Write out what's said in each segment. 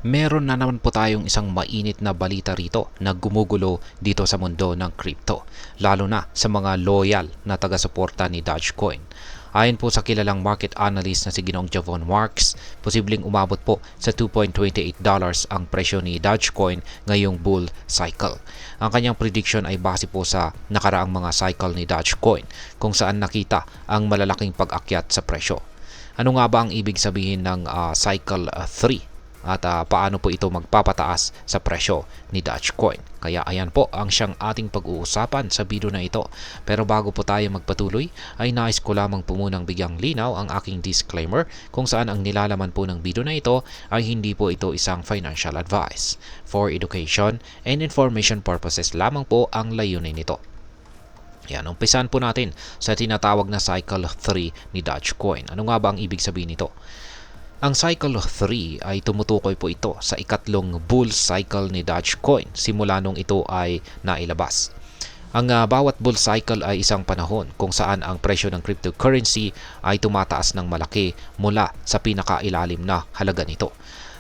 Meron na naman po tayong isang mainit na balita rito na gumugulo dito sa mundo ng crypto, lalo na sa mga loyal na taga-suporta ni Dogecoin. Ayon po sa kilalang market analyst na si Ginoong Javon Marks, posibleng umabot po sa $2.28 ang presyo ni Dogecoin ngayong bull cycle. Ang kanyang prediction ay base po sa nakaraang mga cycle ni Dogecoin kung saan nakita ang malalaking pag-akyat sa presyo. Ano nga ba ang ibig sabihin ng cycle 3? At paano po ito magpapataas sa presyo ni Dogecoin. Kaya ayan po ang siyang ating pag-uusapan sa video na ito. Pero bago po tayo magpatuloy, ay nais ko lamang po munang bigyang linaw ang aking disclaimer kung saan ang nilalaman po ng video na ito ay hindi po ito isang financial advice. For education and information purposes lamang po ang layunin nito. Yan, umpisan po natin sa tinatawag na cycle 3 ni Dogecoin. Ano nga ba ang ibig sabihin nito? Ang cycle 3 ay tumutukoy po ito sa ikatlong bull cycle ni Dogecoin simula nung ito ay nailabas. Ang bawat bull cycle ay isang panahon kung saan ang presyo ng cryptocurrency ay tumataas ng malaki mula sa pinakailalim na halaga nito,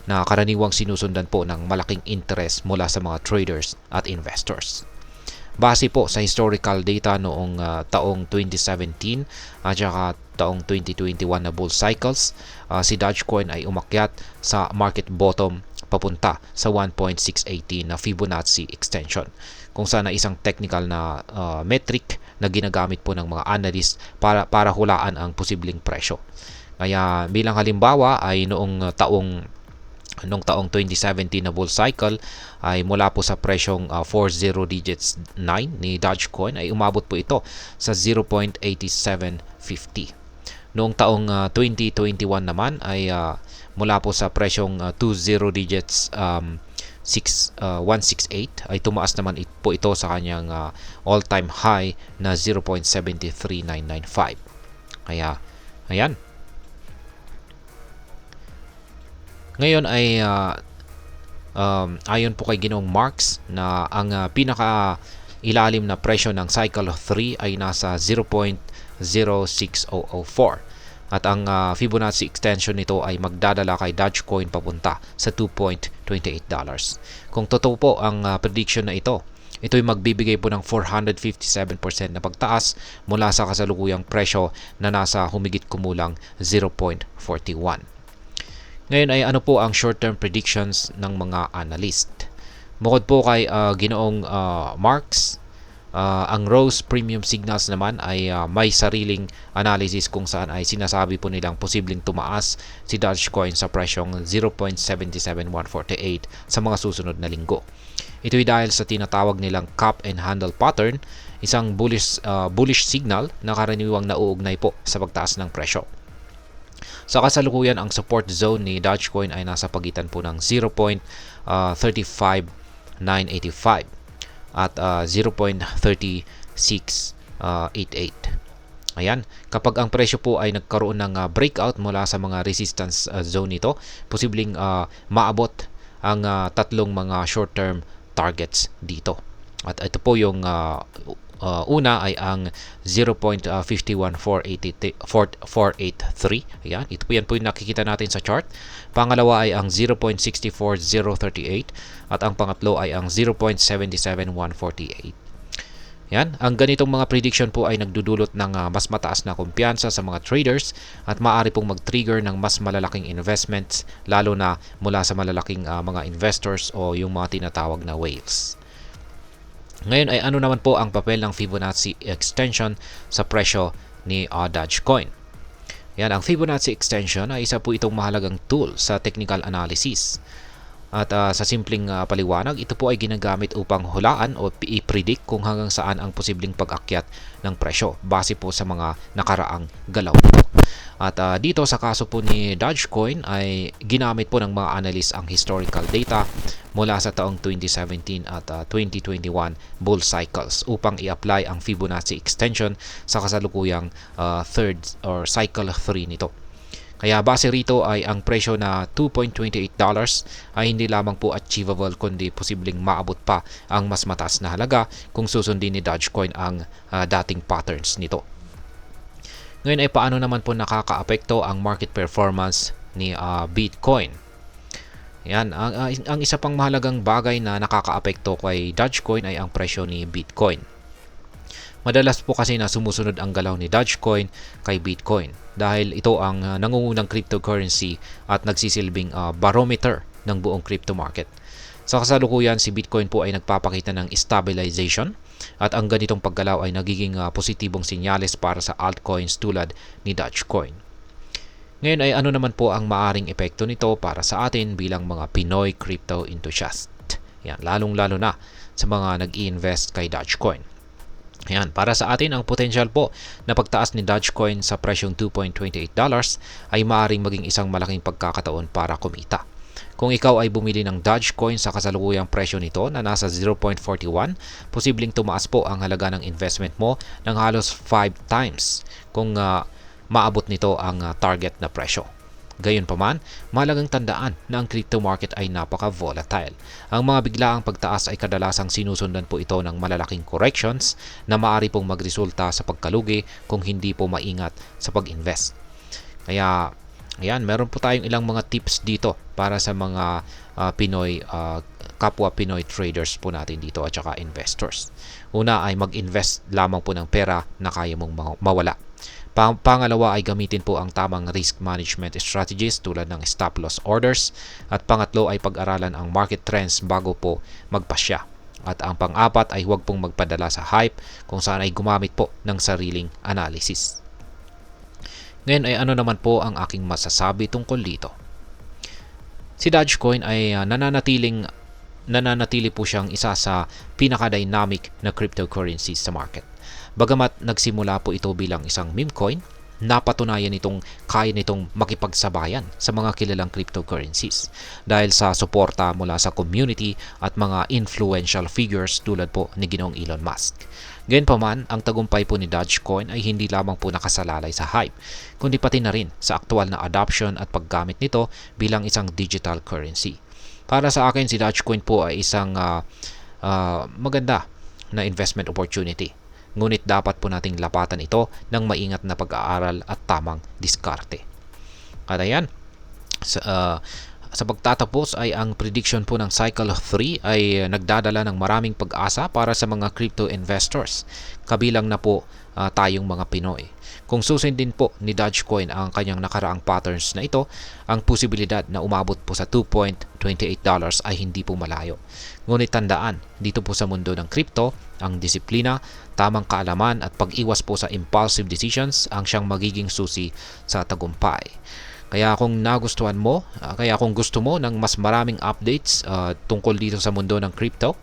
na karaniwang sinusundan po ng malaking interest mula sa mga traders at investors. Base po sa historical data noong taong 2017 at saka taong 2021 na bull cycles, si Dogecoin ay umakyat sa market bottom papunta sa 1.618 na Fibonacci extension, kung saan na isang technical na metric na ginagamit po ng mga analyst para hulaan ang posibleng presyo. Kaya bilang halimbawa ay noong taong 2017 na bull cycle ay mula po sa presyong 40 digits 9 ni Dogecoin ay umabot po ito sa 0.8750. Noong taong 2021 naman ay mula po sa presyong 20 digits 168 ay tumaas naman po ito sa kanyang all-time high na 0.73995. Kaya ayan. Ngayon ay ayon po kay Ginoong Marks na ang pinaka ilalim na presyo ng cycle 3 ay nasa 0.06004 at ang Fibonacci extension nito ay magdadala kay Dogecoin papunta sa $2.28. Kung totoo po ang prediction na ito, ito'y magbibigay po ng 457% na pagtaas mula sa kasalukuyang presyo na nasa humigit kumulang 0.41. Ngayon ay ano po ang short-term predictions ng mga analyst. Bukod po kay Ginoong Marks, ang Rose Premium Signals naman ay may sariling analysis kung saan ay sinasabi po nilang posibleng tumaas si Dogecoin sa presyong 0.77148 sa mga susunod na linggo. Ito'y dahil sa tinatawag nilang cup and handle pattern, isang bullish signal na karaniwang nauugnay po sa pagtaas ng presyo. Sa kasalukuyan, ang support zone ni Dogecoin ay nasa pagitan po ng 0.35985 at 0.3688. Ayan, kapag ang presyo po ay nagkaroon ng breakout mula sa mga resistance zone nito, posibleng maabot ang tatlong mga short-term targets dito. At ito po yung una ay ang 0.514883. Ayan, ito po yan po yung nakikita natin sa chart. Pangalawa ay ang 0.64038 at ang pangatlo ay ang 0.77148. Yan, ang ganitong mga prediction po ay nagdudulot ng mas mataas na kumpiyansa sa mga traders at maaari pong mag-trigger ng mas malalaking investments, lalo na mula sa malalaking mga investors o yung mga tinatawag na whales. Ngayon ay ano naman po ang papel ng Fibonacci extension sa presyo ni Dogecoin. Yan, ang Fibonacci extension ay isa po itong mahalagang tool sa technical analysis. At sa simpleng paliwanag, ito po ay ginagamit upang hulaan o i-predict kung hanggang saan ang posibleng pag-akyat ng presyo base po sa mga nakaraang galaw nito. At dito sa kaso po ni Dogecoin ay ginamit po ng mga analyst ang historical data mula sa taong 2017 at 2021 bull cycles upang i-apply ang Fibonacci extension sa kasalukuyang third or cycle 3 nito. Kaya base rito ay ang presyo na $2.28 ay hindi lamang po achievable kundi posibleng maabot pa ang mas mataas na halaga kung susundin ni Dogecoin ang dating patterns nito. Ngayon ay paano naman po nakakaapekto ang market performance ni Bitcoin? Yan, ang isa pang mahalagang bagay na nakakaapekto kay Dogecoin ay ang presyo ni Bitcoin. Madalas po kasi na sumusunod ang galaw ni Dogecoin kay Bitcoin dahil ito ang nangungunang cryptocurrency at nagsisilbing barometer ng buong crypto market. Sa kasalukuyan, si Bitcoin po ay nagpapakita ng stabilization at ang ganitong paggalaw ay nagiging positibong senyales para sa altcoins tulad ni Dogecoin. Ngayon ay ano naman po ang maaring epekto nito para sa atin bilang mga Pinoy crypto enthusiast. Yan, lalong-lalo na sa mga nag-i-invest kay Dogecoin. Ayan, para sa atin, ang potential po na pagtaas ni Dogecoin sa presyong $2.28 ay maaaring maging isang malaking pagkakataon para kumita. Kung ikaw ay bumili ng Dogecoin sa kasalukuyang presyo nito na nasa 0.41, posibleng tumaas po ang halaga ng investment mo ng halos 5 times kung maabot nito ang target na presyo. Gayunpaman, mahalagang tandaan na ang crypto market ay napaka-volatile. Ang mga biglaang pagtaas ay kadalasang sinusundan po ito ng malalaking corrections na maaari pong magresulta sa pagkalugi kung hindi po maingat sa pag-invest. Kaya, ayan, meron po tayong ilang mga tips dito para sa mga kapwa Pinoy traders po natin dito at saka investors. Una ay mag-invest lamang po ng pera na kaya mong mawala. Pangalawa ay gamitin po ang tamang risk management strategies tulad ng stop loss orders. At pangatlo ay pag-aralan ang market trends bago po magpasya. At ang pang-apat ay huwag pong magpadala sa hype kung saan ay gumamit po ng sariling analysis. Ngayon ay ano naman po ang aking masasabi tungkol dito. Si Dogecoin ay nananatili po siyang isa sa pinaka-dynamic na cryptocurrencies sa market. Bagamat nagsimula po ito bilang isang meme coin, napatunayan itong kaya nitong makipagsabayan sa mga kilalang cryptocurrencies dahil sa suporta mula sa community at mga influential figures tulad po ni Ginoong Elon Musk. Gayunpaman, ang tagumpay po ni Dogecoin ay hindi lamang po nakasalalay sa hype, kundi pati na rin sa aktual na adoption at paggamit nito bilang isang digital currency. Para sa akin, si Dogecoin po ay isang maganda na investment opportunity. Ngunit dapat po nating lapatan ito ng maingat na pag-aaral at tamang diskarte. At ayan, sa pagtatapos ay ang prediction po ng Cycle 3 ay nagdadala ng maraming pag-asa para sa mga crypto investors. Kabilang na po tayong mga Pinoy. Kung susundin po ni Dogecoin ang kanyang nakaraang patterns na ito, ang posibilidad na umabot po sa $2.28 ay hindi po malayo. Ngunit tandaan, dito po sa mundo ng crypto, ang disiplina, tamang kaalaman at pag-iwas po sa impulsive decisions ang siyang magiging susi sa tagumpay. Kaya kung nagustuhan mo, kung gusto mo ng mas maraming updates tungkol dito sa mundo ng crypto,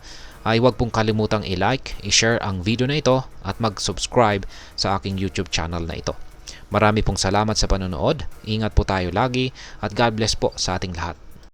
ay huwag pong kalimutang i-like, i-share ang video na ito at mag-subscribe sa aking YouTube channel na ito. Marami pong salamat sa panonood, ingat po tayo lagi at God bless po sa ating lahat.